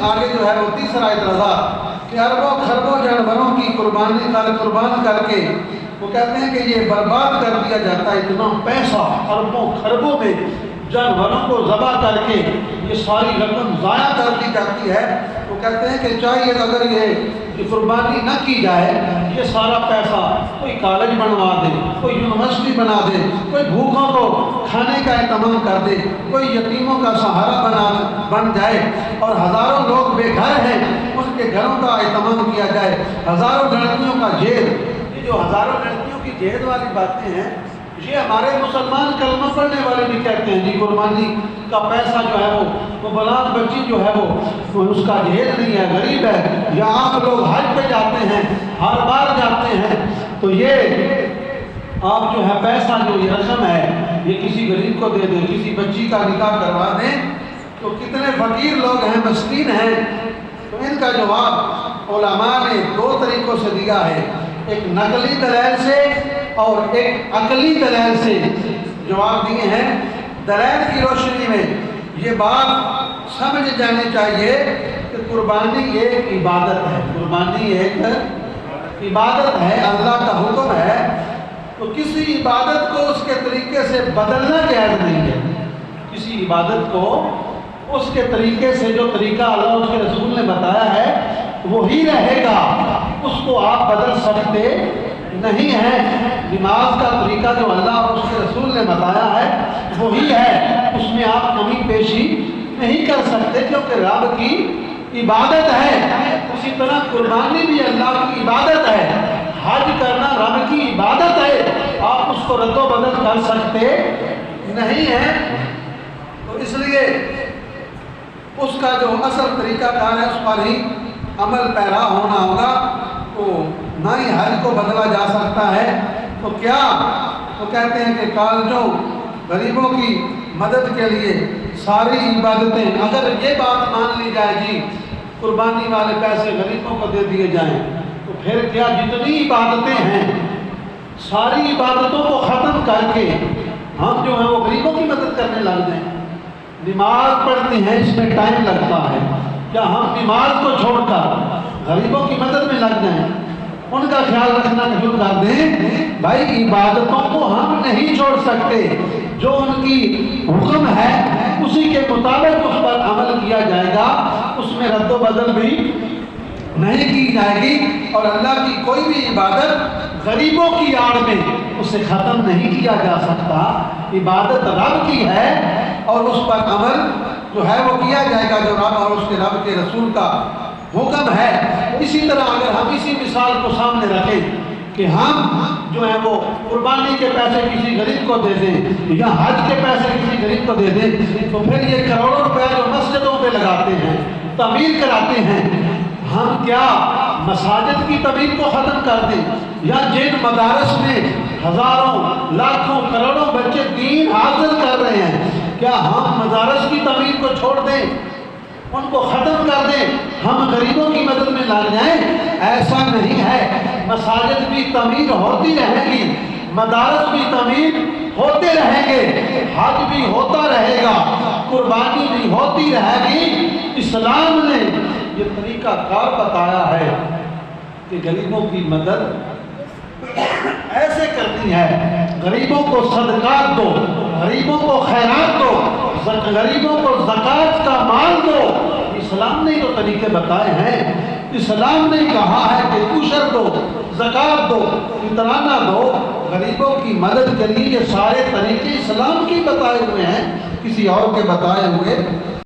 آگے جو ہے وہ تیسرا اعتراض کہ اربوں خربوں جانوروں کی قربان کر کے وہ کہتے ہیں کہ یہ برباد کر دیا جاتا ہے، اتنا پیسہ اربوں خربوں میں جانوروں کو ذبح کر کے یہ ساری رقم ضائع کر دی جاتی ہے۔ وہ کہتے ہیں کہ چاہیے اگر یہ قربانی نہ کی جائے، یہ سارا پیسہ کوئی کالج بنوا دے، کوئی یونیورسٹی بنا دے، کوئی بھوکوں کو کھانے کا اہتمام کر دے، کوئی یتیموں کا سہارا بن جائے، اور ہزاروں لوگ بے گھر ہیں ان کے گھروں کا اہتمام کیا جائے، ہزاروں لڑکیوں کا جہیز، یہ جو ہزاروں لڑکیوں کی جہیز والی باتیں ہیں یہ ہمارے مسلمان کلمہ پڑھنے والے بھی کہتے ہیں جی قربانی کا پیسہ جو ہے وہ بلاد بچی جو ہے وہ اس کا جہیز نہیں ہے، غریب ہے، یا آپ لوگ حج پہ جاتے ہیں، ہر بار جاتے ہیں، تو یہ آپ جو ہے پیسہ جو یہ رقم ہے یہ کسی غریب کو دے دیں، کسی بچی کا نکاح کروا دیں، تو کتنے فقیر لوگ ہیں، مسکین ہیں۔ تو ان کا جواب علماء نے دو طریقوں سے دیا ہے، ایک نقلی دلیل سے اور ایک عقلی دلیل سے جواب دیے ہیں۔ دلیل کی روشنی میں یہ بات سمجھ جانی چاہیے کہ قربانی ایک عبادت ہے، قربانی ایک عبادت ہے، اللہ کا حکم ہے، تو کسی عبادت کو اس کے طریقے سے بدلنا جائز نہیں ہے۔ کسی عبادت کو اس کے طریقے سے جو طریقہ اللہ اس کے رسول نے بتایا ہے وہی رہے گا، اس کو آپ بدل سکتے نہیں ہے۔ نماز کا طریقہ جو اللہ اور اس کے رسول نے بتایا ہے وہی ہے، اس میں آپ کمی بیشی نہیں کر سکتے کیونکہ رب کی عبادت ہے۔ اسی طرح قربانی بھی اللہ کی عبادت ہے، حج کرنا رب کی عبادت ہے، آپ اس کو رد و بدل کر سکتے نہیں ہیں۔ تو اس لیے اس کا جو اصل طریقہ کار ہے اس پر ہی عمل پیرا ہونا ہوگا، تو نہ ہی حج کو بدلا جا سکتا ہے۔ تو کیا وہ کہتے ہیں کہ کالجوں غریبوں کی مدد کے لیے ساری عبادتیں، اگر یہ بات مان لی جائے جی قربانی والے پیسے غریبوں کو دے دیے جائیں، تو پھر کیا جتنی عبادتیں ہیں ساری عبادتوں کو ختم کر کے ہم جو ہیں وہ غریبوں کی مدد کرنے لگ جائیں؟ نماز پڑھتے ہیں اس میں ٹائم لگتا ہے، کیا ہم نماز کو چھوڑ کر غریبوں کی مدد میں لگ جائیں، ان کا خیال رکھنا شروع کر دیں؟ بھائی عبادتوں کو ہم نہیں چھوڑ سکتے، جو ان کی حکم ہے اسی کے مطابق اس پر عمل کیا جائے گا، اس میں رد و بدل بھی نہیں کی جائے گی، اور اللہ کی کوئی بھی عبادت غریبوں کی آڑ میں اسے ختم نہیں کیا جا سکتا۔ عبادت رب کی ہے اور اس پر عمل جو ہے وہ کیا جائے گا جو رب اور اس کے رب کے رسول کا حکم ہے۔ اسی طرح اگر ہم اسی مثال کو سامنے رکھیں کہ ہم جو ہیں وہ قربانی کے پیسے کسی غریب کو دے دیں یا حج کے پیسے کسی غریب کو دے دیں، تو پھر یہ کروڑوں روپے جو مسجدوں پہ لگاتے ہیں، تعمیر کراتے ہیں، ہم کیا مساجد کی تعمیر کو ختم کر دیں؟ یا جن مدارس میں ہزاروں لاکھوں کروڑوں بچے دین حاصل کر رہے ہیں، کیا ہم مدارس کی تعمیر کو چھوڑ دیں، ان کو ختم کر دیں، ہم غریبوں کی مدد میں لگ جائیں؟ ایسا نہیں ہے، مساجد بھی تعمیر ہوتی رہے گی، مدارس بھی تعمیر ہوتے رہیں گے، حج بھی ہوتا رہے گا، قربانی بھی ہوتی رہے گی۔ اسلام نے یہ طریقہ کار بتایا ہے کہ غریبوں کی مدد ایسے کرنی ہے، غریبوں کو صدقات دو، غریبوں کو خیرات دو، غریبوں کو زکوٰۃ کا مال دو۔ اسلام نے جو طریقے بتائے ہیں، اسلام نے کہا ہے کہ عشر دو، زکوٰۃ دو، فطرانہ دو، غریبوں کی مدد کے لیے یہ سارے طریقے اسلام کی بتائے ہوئے ہیں، کسی اور کے بتائے ہوئے